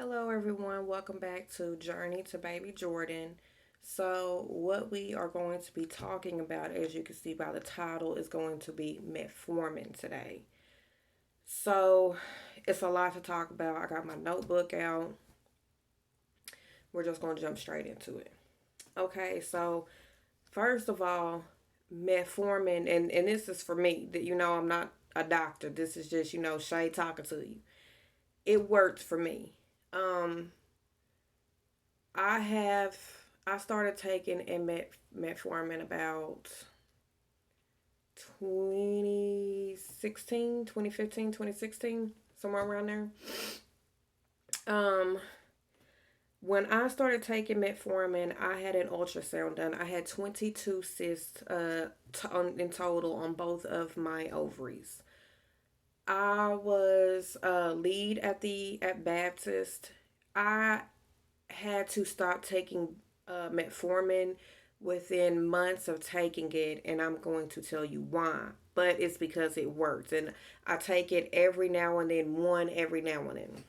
Hello, everyone. Welcome back to Journey to Baby Jordan. So, what we are going to be talking about, as you can see by the title, is going to be metformin today. So, it's a lot to talk about. I got my notebook out. We're just going to jump straight into it. Okay, so first of all, metformin, and this is for me, that I'm not a doctor. This is just, Shay talking to you. It worked for me. Um, I have I started taking metformin about 2016, 2015, 2016, somewhere around there. Um when I started taking metformin, I had an ultrasound done. I had 22 cysts in total on both of my ovaries. I was lead at Baptist. I had to stop taking metformin within months of taking it, and I'm going to tell you why. But it's because it works, and I take it every now and then, one every now and then.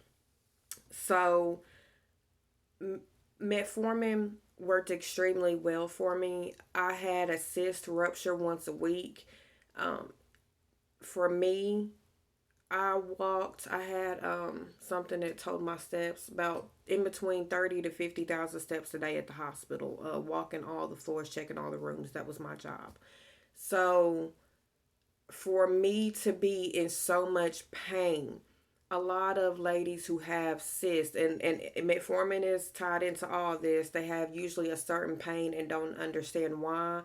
So, metformin worked extremely well for me. I had a cyst rupture once a week. Um, for me, I had something that told my steps about in between 30 to 50,000 steps a day at the hospital, walking all the floors, checking all the rooms. That was my job. So for me to be in so much pain, a lot of ladies who have cysts, and metformin is tied into all this, they have usually a certain pain and don't understand why.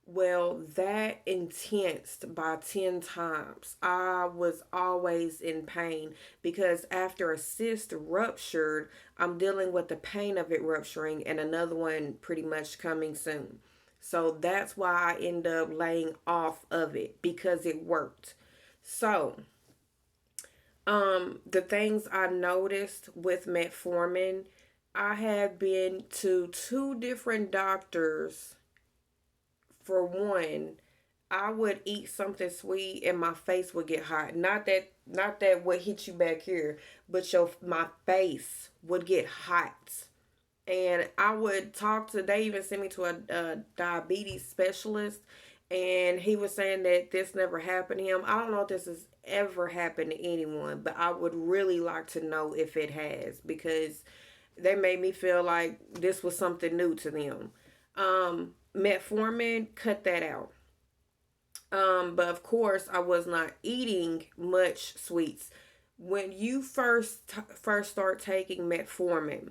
Well, that intense by 10 times. I was always in pain because after a cyst ruptured, I'm dealing with the pain of it rupturing and another one pretty much coming soon. So that's why I end up laying off of it because it worked. So, the things I noticed with metformin, I had been to two different doctors. For one, I would eat something sweet and my face would get hot. Not that what hit you back here, but my face would get hot. And I would talk to, they even sent me to a diabetes specialist, and he was saying that this never happened to him. I don't know if this has ever happened to anyone, but I would really like to know if it has, because they made me feel like this was something new to them. Metformin cut that out. But of course, I was not eating much sweets. When you first start taking metformin,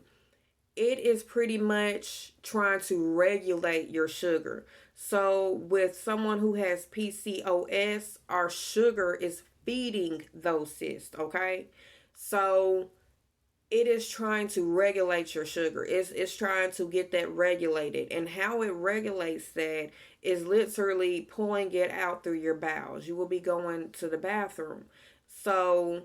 it is pretty much trying to regulate your sugar. So with someone who has PCOS, our sugar is feeding those cysts, okay? So it is trying to regulate your sugar. It's trying to get that regulated. And how it regulates that is literally pulling it out through your bowels. You will be going to the bathroom. So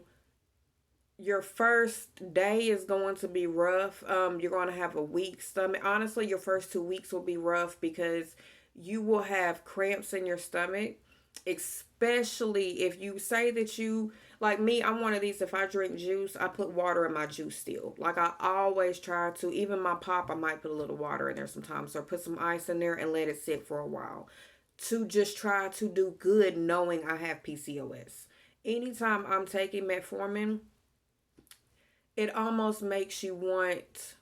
your first day is going to be rough. You're going to have a weak stomach. Honestly, your first 2 weeks will be rough because you will have cramps in your stomach, especially if you say that you, like me, I'm one of these. If I drink juice, I put water in my juice still. Like I always try to, even my pop, I might put a little water in there sometimes, or put some ice in there and let it sit for a while to just try to do good knowing I have PCOS. Anytime I'm taking metformin, it almost makes you want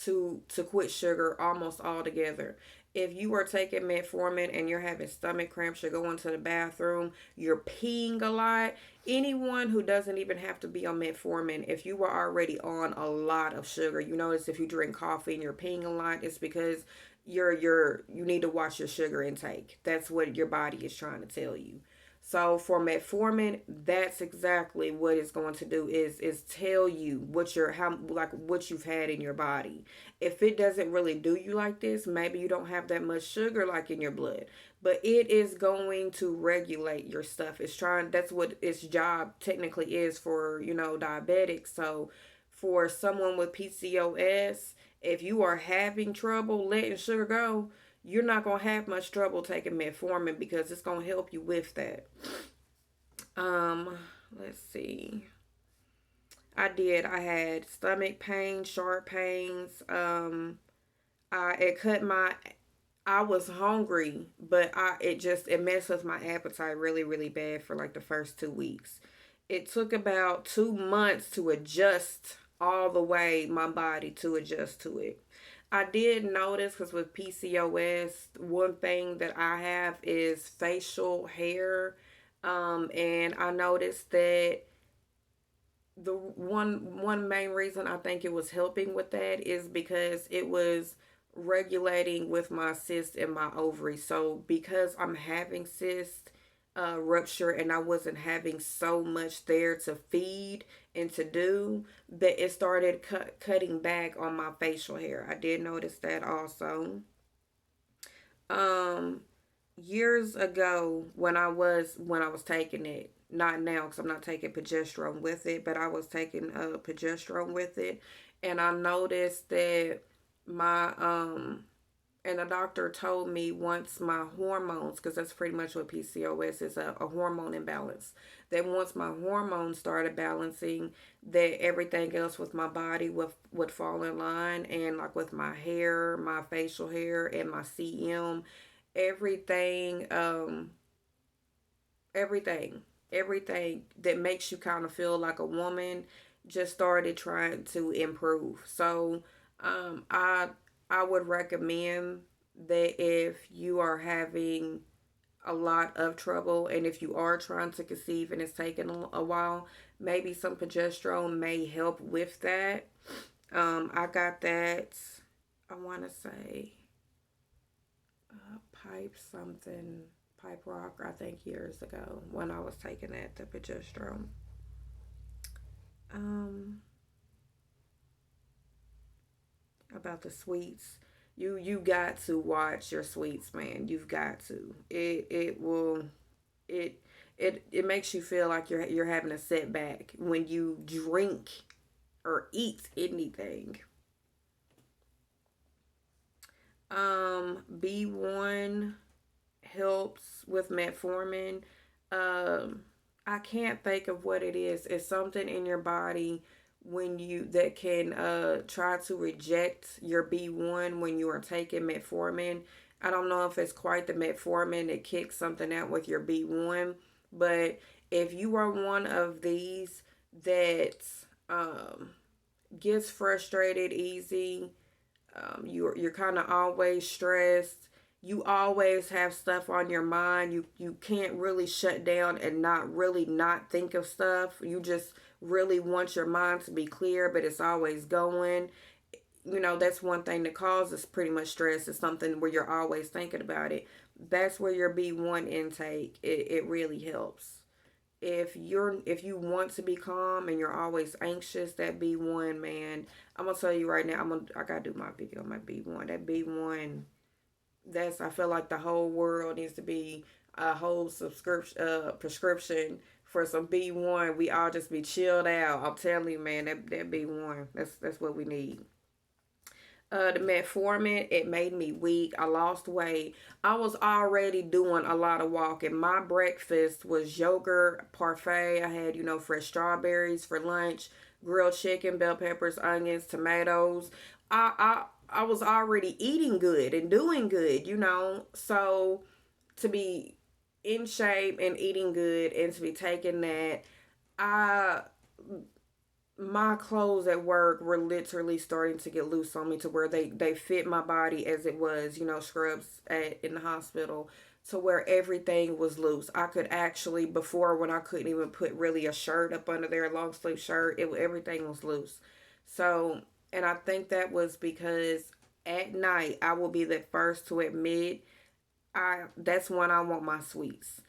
to quit sugar almost altogether. If you are taking metformin and you're having stomach cramps, you're going to the bathroom, you're peeing a lot. Anyone who doesn't even have to be on metformin, if you were already on a lot of sugar, you notice if you drink coffee and you're peeing a lot, it's because you need to watch your sugar intake. That's what your body is trying to tell you. So for metformin, that's exactly what it's going to do is tell you what your how like what you've had in your body. If it doesn't really do you like this, maybe you don't have that much sugar like in your blood, but it is going to regulate your stuff. It's trying, that's what its job technically is for, diabetics. So for someone with PCOS, if you are having trouble letting sugar go, you're not going to have much trouble taking metformin because it's going to help you with that. Um, let's see. I did. I had stomach pain, sharp pains. It cut my. I was hungry, but it messed with my appetite really really bad for like the first 2 weeks. It took about 2 months to adjust all the way my body to adjust to it. I did notice because with PCOS, one thing that I have is facial hair, and I noticed that the one main reason I think it was helping with that is because it was regulating with my cyst in my ovary. So because I'm having cyst rupture and I wasn't having so much there to feed and to do, that it started cutting back on my facial hair. I did notice that also. Um, Years ago when I was taking it, not now because I'm not taking progesterone with it, but I was taking progesterone with it, and I noticed that my and the doctor told me once my hormones, because that's pretty much what PCOS is, a hormone imbalance, that once my hormones started balancing, that everything else with my body would fall in line. And like with my hair, my facial hair, and my CM, everything, everything, everything that makes you kind of feel like a woman just started trying to improve. So, I would recommend that if you are having a lot of trouble and if you are trying to conceive and it's taking a while, maybe some progesterone may help with that. I got that. I want to say pipe something, pipe rock. I think years ago when I was taking that the progesterone. Um, about the sweets. You got to watch your sweets, man. You've got to. It will it it makes you feel like you're having a setback when you drink or eat anything. B1 helps with metformin. Um, I can't think of what it is. It's something in your body when you that can try to reject your B1 when you are taking metformin. I don't know if it's quite the metformin that kicks something out with your B1, but if you are one of these that um, gets frustrated easy, you're kind of always stressed. You always have stuff on your mind. You can't really shut down and not really not think of stuff. You just really want your mind to be clear, but it's always going. That's one thing that causes pretty much stress. Is something where you're always thinking about it. That's where your B1 intake it really helps. If you want to be calm and you're always anxious, that B1, man, I'm gonna tell you right now, I gotta do my video on my B1. That B1, I feel like the whole world needs to be a whole subscription prescription for some B1. We all just be chilled out. I'm telling you, man, that B1, that's what we need. The metformin, it made me weak. I lost weight. I was already doing a lot of walking. My breakfast was yogurt parfait. I had, fresh strawberries for lunch, grilled chicken, bell peppers, onions, tomatoes. I was already eating good and doing good. So to be in shape and eating good and to be taking that, I my clothes at work were literally starting to get loose on me to where they fit my body as it was, scrubs in the hospital, to where everything was loose. I could actually, before, when I couldn't even put really a shirt up under there, a long sleeve shirt, everything was loose. So, and I think that was because at night, I will be the first to admit, that's when I want my sweets.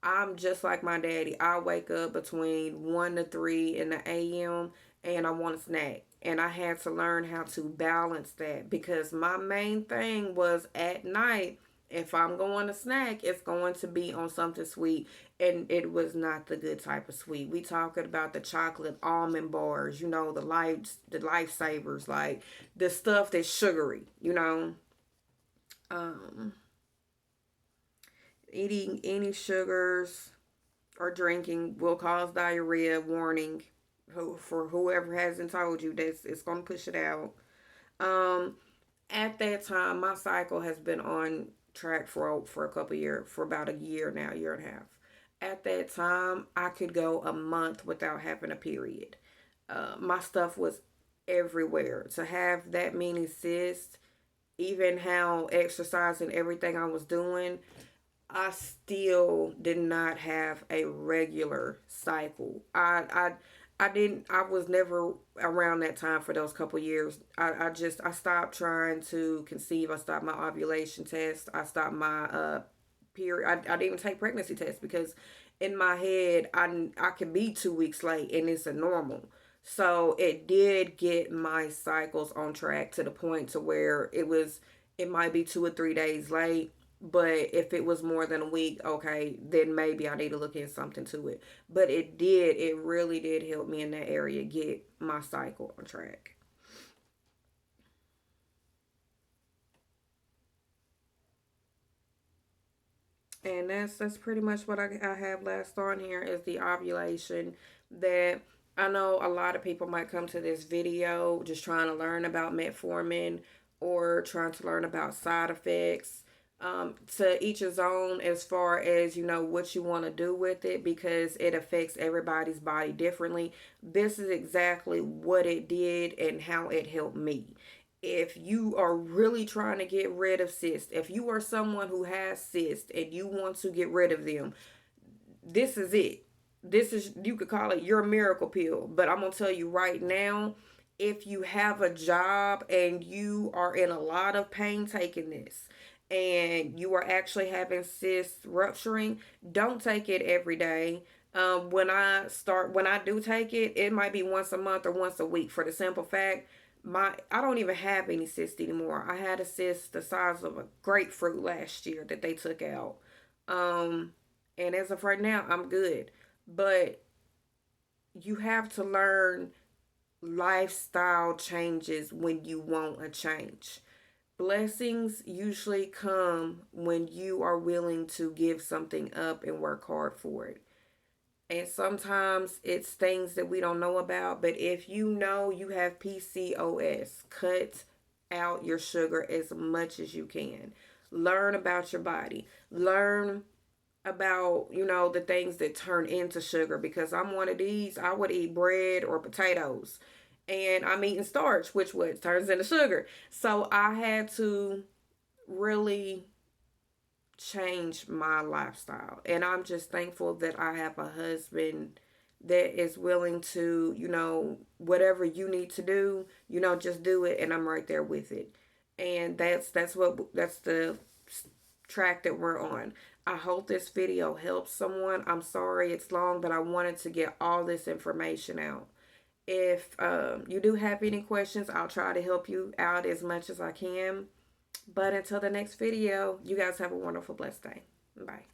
I'm just like my daddy. I wake up between 1 to 3 in the AM and I want a snack. And I had to learn how to balance that because my main thing was at night, if I'm going to snack, it's going to be on something sweet. And it was not the good type of sweet. We talking about the chocolate almond bars, the lifesavers, like the stuff that's sugary. Um, Eating any sugars or drinking will cause diarrhea. Warning. For whoever hasn't told you, that's it's gonna push it out. Um, at that time, my cycle has been on track for a couple years, for about a year now, year and a half. At that time, I could go a month without having a period. My stuff was everywhere. To have that many cysts, even how exercise and everything I was doing, I still did not have a regular cycle. I didn't. I was never around that time for those couple years. I stopped trying to conceive. I stopped my ovulation test. I stopped my period. I didn't even take pregnancy tests because in my head I could be 2 weeks late and it's a normal. So it did get my cycles on track to the point to where it might be 2 or 3 days late, but if it was more than a week, okay, then maybe I need to look into something to it. But it really did help me in that area get my cycle on track. And that's pretty much what I have last on here is the ovulation. That I know a lot of people might come to this video just trying to learn about metformin or trying to learn about side effects. To each his own as far as what you want to do with it, because it affects everybody's body differently. This is exactly what it did and how it helped me. If you are really trying to get rid of cysts, if you are someone who has cysts and you want to get rid of them, this is it. This is, you could call it your miracle pill. But I'm going to tell you right now, if you have a job and you are in a lot of pain taking this, and you are actually having cysts rupturing, don't take it every day. When I do take it, it might be once a month or once a week, for the simple fact I don't even have any cysts anymore. I had a cyst the size of a grapefruit last year that they took out. Um, and as of right now, I'm good. But you have to learn lifestyle changes when you want a change. Blessings usually come when you are willing to give something up and work hard for it. And sometimes it's things that we don't know about. But if you know you have PCOS, cut out your sugar as much as you can. Learn about your body. Learn about, the things that turn into sugar, because I'm one of these. I would eat bread or potatoes. And I'm eating starch, which what turns into sugar. So I had to really change my lifestyle. And I'm just thankful that I have a husband that is willing to, whatever you need to do, just do it, and I'm right there with it. And that's the track that we're on. I hope this video helps someone. I'm sorry it's long, but I wanted to get all this information out. If you do have any questions, I'll try to help you out as much as I can. But until the next video, you guys have a wonderful, blessed day. Bye.